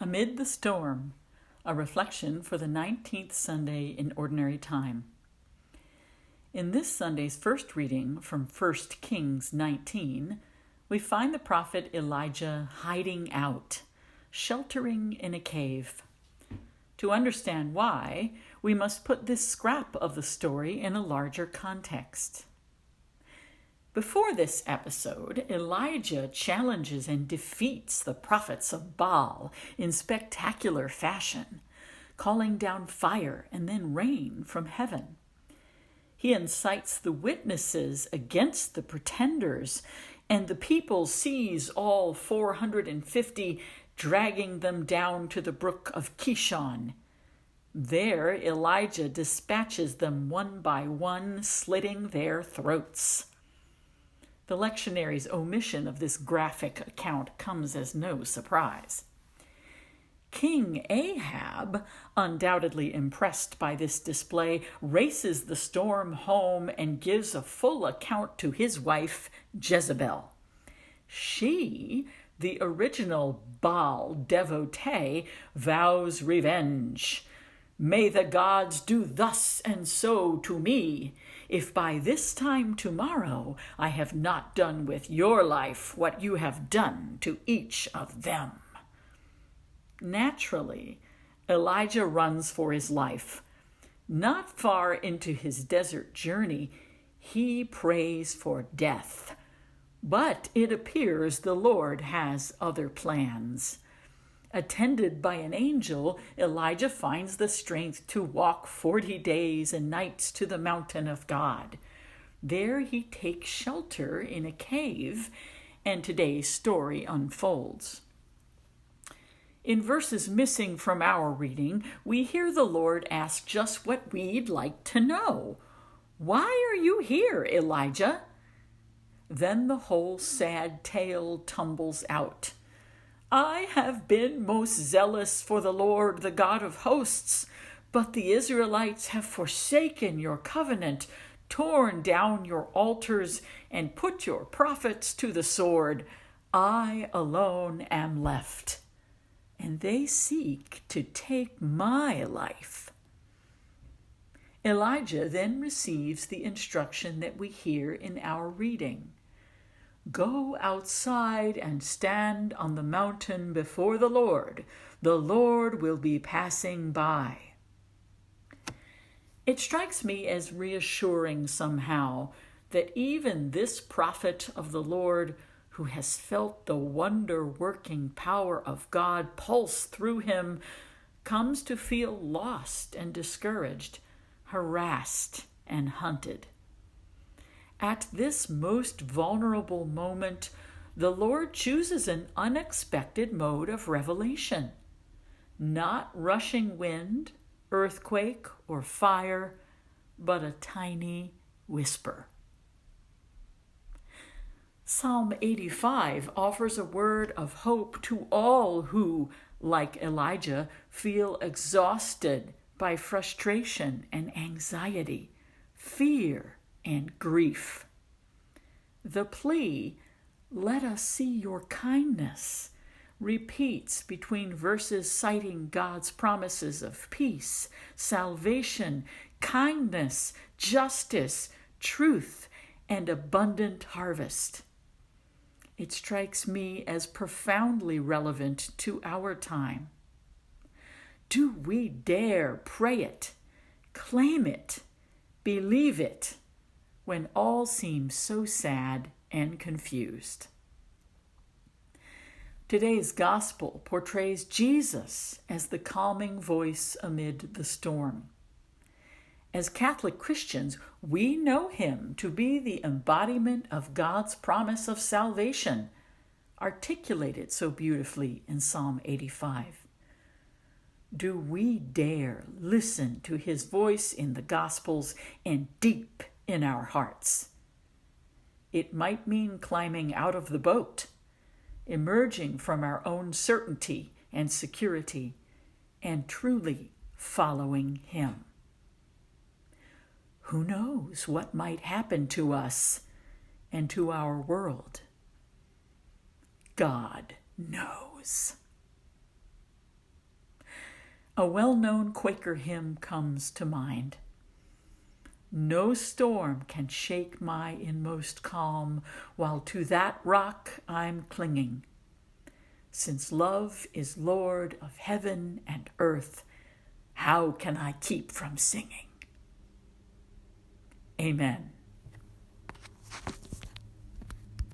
Amid the Storm, a reflection for the 19th Sunday in Ordinary Time. In this Sunday's first reading from 1 Kings 19, we find the prophet Elijah hiding out, sheltering in a cave. To understand why, we must put this scrap of the story in a larger context. Before this episode, Elijah challenges and defeats the prophets of Baal in spectacular fashion, calling down fire and then rain from heaven. He incites the witnesses against the pretenders, and the people seize all 450, dragging them down to the brook of Kishon. There Elijah dispatches them one by one, slitting their throats. The lectionary's omission of this graphic account comes as no surprise. King Ahab, undoubtedly impressed by this display, races the storm home and gives a full account to his wife, Jezebel. She, the original Baal devotee, vows revenge. "May the gods do thus and so to me, if by this time tomorrow I have not done with your life what you have done to each of them." Naturally, Elijah runs for his life. Not far into his desert journey, he prays for death. But it appears the Lord has other plans. Attended by an angel, Elijah finds the strength to walk 40 days and nights to the mountain of God. There he takes shelter in a cave, and today's story unfolds. In verses missing from our reading, we hear the Lord ask just what we'd like to know. "Why are you here, Elijah?" Then the whole sad tale tumbles out. "I have been most zealous for the Lord, the God of hosts, but the Israelites have forsaken your covenant, torn down your altars, and put your prophets to the sword. I alone am left, and they seek to take my life." Elijah then receives the instruction that we hear in our reading. "Go outside and stand on the mountain before the Lord. The Lord will be passing by." It strikes me as reassuring somehow that even this prophet of the Lord, who has felt the wonder-working power of God pulse through him, comes to feel lost and discouraged, harassed and hunted. At this most vulnerable moment, the Lord chooses an unexpected mode of revelation. Not rushing wind, earthquake, or fire, but a tiny whisper. Psalm 85 offers a word of hope to all who, like Elijah, feel exhausted by frustration and anxiety, fear and grief. The plea, "Let us see your kindness," repeats between verses citing God's promises of peace, salvation, kindness, justice, truth, and abundant harvest. It strikes me as profoundly relevant to our time. Do we dare pray it, claim it, believe it, when all seems so sad and confused? Today's gospel portrays Jesus as the calming voice amid the storm. As Catholic Christians, we know him to be the embodiment of God's promise of salvation, articulated so beautifully in Psalm 85. Do we dare listen to his voice in the Gospels and deep in our hearts? It might mean climbing out of the boat, emerging from our own certainty and security, and truly following him. Who knows what might happen to us and to our world? God knows. A well-known Quaker hymn comes to mind. No storm can shake my inmost calm while to that rock I'm clinging. Since love is Lord of heaven and earth, how can I keep from singing? Amen.